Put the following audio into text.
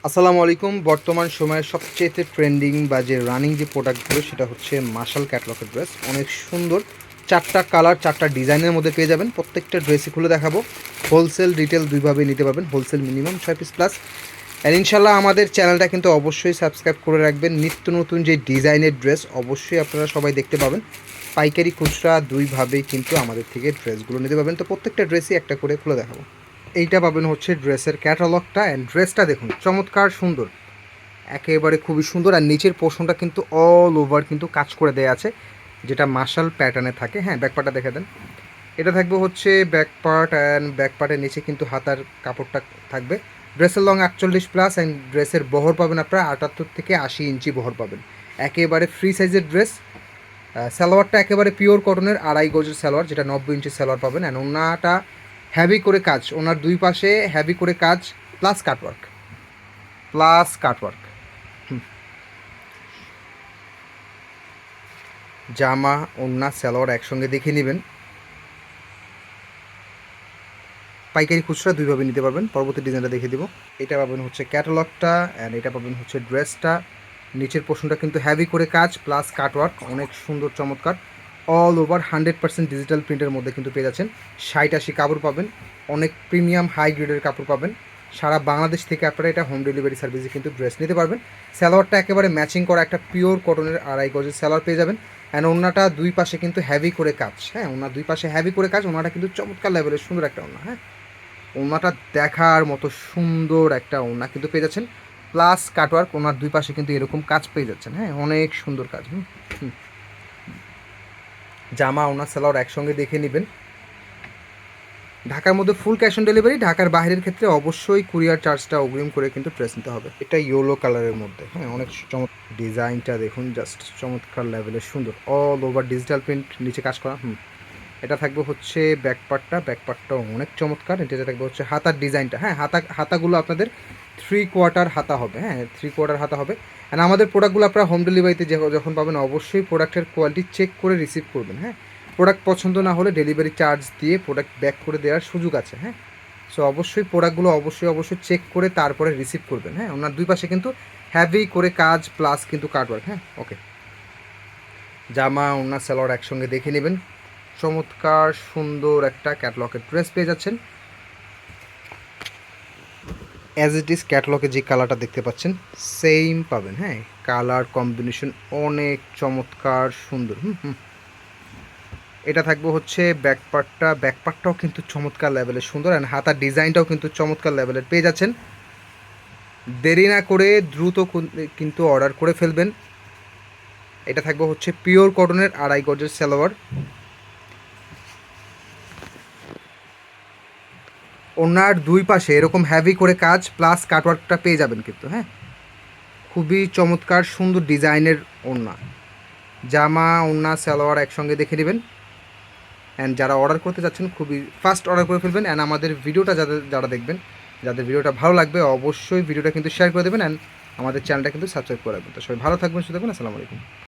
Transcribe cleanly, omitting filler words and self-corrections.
আসসালামু আলাইকুম। বর্তমান সময়ের সবচেয়ে ট্রেন্ডিং বা যে রানিং যে প্রোডাক্টগুলো সেটা হচ্ছে মার্শাল ক্যাটলগের ড্রেস। অনেক সুন্দর, 4টা কালার 4টা ডিজাইনের মধ্যে পেয়ে যাবেন। প্রত্যেকটা ড্রেসই খুলে দেখাবো। হোলসেল রিটেল দুইভাবেই নিতে পারবেন। Wholesale minimum 6 piece plus. আর ইনশাল্লাহ আমাদের চ্যানেলটা কিন্তু অবশ্যই সাবস্ক্রাইব করে রাখবেন। নিত্য নতুন যে ডিজাইনের ড্রেস অবশ্যই আপনারা সবাই দেখতে পাবেন। পাইকারি খুচরা দুইভাবেই কিন্তু আমাদের থেকে ড্রেসগুলো নিতে পারবেন। তো প্রত্যেকটা ড্রেসই একটা করে খুলে দেখাবো। এইটা পাবেন হচ্ছে ড্রেসের ক্যাটালগটা, অ্যান্ড ড্রেসটা দেখুন চমৎকার সুন্দর, একেবারে খুবই সুন্দর। আর নিচের পোর্শনটা কিন্তু অল ওভার কিন্তু কাজ করে দেওয়া আছে, যেটা মার্শাল প্যাটার্নে থাকে। হ্যাঁ, ব্যাকপার্টটা দেখে দেন। এটা থাকবে হচ্ছে ব্যাকপার্ট, অ্যান্ড ব্যাকপার্টের নিচে কিন্তু হাতার কাপড়টা থাকবে। ড্রেসের লং 48 প্লাস, অ্যান্ড ড্রেসের বহর পাবেন আপনারা 78 থেকে 80 ইঞ্চি বহর পাবেন। একেবারে ফ্রি সাইজের ড্রেস। সালোয়ারটা একেবারে পিওর কটনের 2.5 গজের সালোয়ার, যেটা 90 ইঞ্চি সালোয়ার পাবেন। অ্যান্ড ওনাটা হ্যাভি করে কাজ, ওনার দুই পাশে হ্যাভি করে কাজ প্লাস কাটওয়ার্ক, প্লাস কাটওয়ার্ক। জামা ওড়না সালোয়ার একসঙ্গে দেখে নেবেন। পাইকারি খুচরা দুইভাবে নিতে পারবেন। পরবর্তী ডিজাইনটা দেখে দিব। এটা পাবেন হচ্ছে ক্যাটালগটা, অ্যান্ড এটা পাবেন হচ্ছে ড্রেসটা। নিচের পোর্শনটা কিন্তু হ্যাভি করে কাজ প্লাস কাটওয়ার্ক, অনেক সুন্দর চমৎকার। অল ওভার 100% ডিজিটাল প্রিন্টের মধ্যে কিন্তু পেয়ে যাচ্ছেন। 60-80 কাপড় পাবেন, অনেক প্রিমিয়াম হাই গ্রেডের কাপড় পাবেন। সারা বাংলাদেশ থেকে আপনারা এটা হোম ডেলিভারি সার্ভিসে কিন্তু ড্রেস নিতে পারবেন। সালোয়ারটা একেবারে ম্যাচিং করা একটা পিওর কটনের 2.5 গজের সালোয়ার পেয়ে যাবেন। অ্যান্ড ওড়নাটা দুই পাশে কিন্তু হ্যাভি করে কাজ। হ্যাঁ, ওনার দুই পাশে হ্যাভি করে কাজ। ওনাটা কিন্তু চমৎকার লেভেলের সুন্দর একটা ওড়না। হ্যাঁ, ওড়নাটা দেখার মতো সুন্দর একটা ওড়না কিন্তু পেয়ে যাচ্ছেন, প্লাস কাটওয়ার্ক। ওনার দুই পাশে কিন্তু এরকম কাজ পেয়ে যাচ্ছেন। হ্যাঁ, অনেক সুন্দর কাজ। জামা ওনার সালোয়ার একসঙ্গে দেখে নেবেন। ঢাকার মধ্যে ফুল ক্যাশ অন ডেলিভারি। ঢাকার বাইরের ক্ষেত্রে অবশ্যই কুরিয়ার চার্জটা অগ্রিম করে কিন্তু ড্রেস নিতে হবে। এটা ইয়েলো কালারের মধ্যে। হ্যাঁ, অনেক চমৎকার। ডিজাইনটা দেখুন, জাস্ট চমৎকার লেভেলের সুন্দর। অল ওভার ডিজিটাল প্রিন্ট নিচে কাজ করা। এটা থাকবে হচ্ছে ব্যাকপার্টটা। ব্যাকপার্টটাও অনেক চমৎকার। এটা থাকবে হচ্ছে হাতার ডিজাইনটা। হ্যাঁ, হাতাগুলো আপনাদের 3/4 হাতা হবে। হ্যাঁ, 3/4 হাতা হবে। অ্যান্ড আমাদের প্রোডাক্টগুলো আপনারা হোম ডেলিভারিতে যখন পাবেন অবশ্যই প্রোডাক্টের কোয়ালিটি চেক করে রিসিভ করবেন। হ্যাঁ, প্রোডাক্ট পছন্দ না হলে ডেলিভারি চার্জ দিয়ে প্রোডাক্ট ব্যাক করে দেওয়ার সুযোগ আছে। হ্যাঁ, সো অবশ্যই প্রোডাক্টগুলো অবশ্যই চেক করে তারপরে রিসিভ করবেন। হ্যাঁ, ওনার দুই পাশে কিন্তু হ্যাভি করে কাজ প্লাস কিন্তু কাটওয়ার্ক। হ্যাঁ, ওকে। জামা ওনার সালোয়ার একসঙ্গে দেখে নেবেন। চমৎকার সুন্দর একটা ক্যাটলগের ড্রেস পেয়ে যাচ্ছেন। অ্যাজ ইট ইজ ক্যাটলগে যে কালারটা দেখতে পাচ্ছেন সেম পাবেন। হ্যাঁ, কালার কম্বিনেশন অনেক চমৎকার সুন্দর। এটা থাকবে হচ্ছে ব্যাকপার্টটা। ব্যাকপার্টটাও কিন্তু চমৎকার লেভেলের সুন্দর, অ্যান্ড হাতার ডিজাইনটাও কিন্তু চমৎকার লেভেলের পেয়ে যাচ্ছেন। দেরি না করে দ্রুত কিন্তু অর্ডার করে ফেলবেন। এটা থাকবে হচ্ছে পিওর কটনের 2.5 গজের সালোয়ার। ওনার দুই পাশে এরকম হ্যাভি করে কাজ প্লাস কাটওয়ার্কটা পেয়ে যাবেন কিন্তু। হ্যাঁ, খুবই চমৎকার সুন্দর ডিজাইনের ওড়না। জামা ওড়না সালোয়ার একসঙ্গে দেখে নেবেন। অ্যান্ড যারা অর্ডার করতে চাচ্ছেন খুবই ফাস্ট অর্ডার করে ফেলবেন। অ্যান্ড আমাদের ভিডিওটা যারা দেখবেন, যাদের ভিডিওটা ভালো লাগবে অবশ্যই ভিডিওটা কিন্তু শেয়ার করে দেবেন, অ্যান্ড আমাদের চ্যানেলটা কিন্তু সাবস্ক্রাইব করে রাখবেন। তো সবাই ভালো থাকবেন, সুস্থ থাকবেন। আসসালামু আলাইকুম।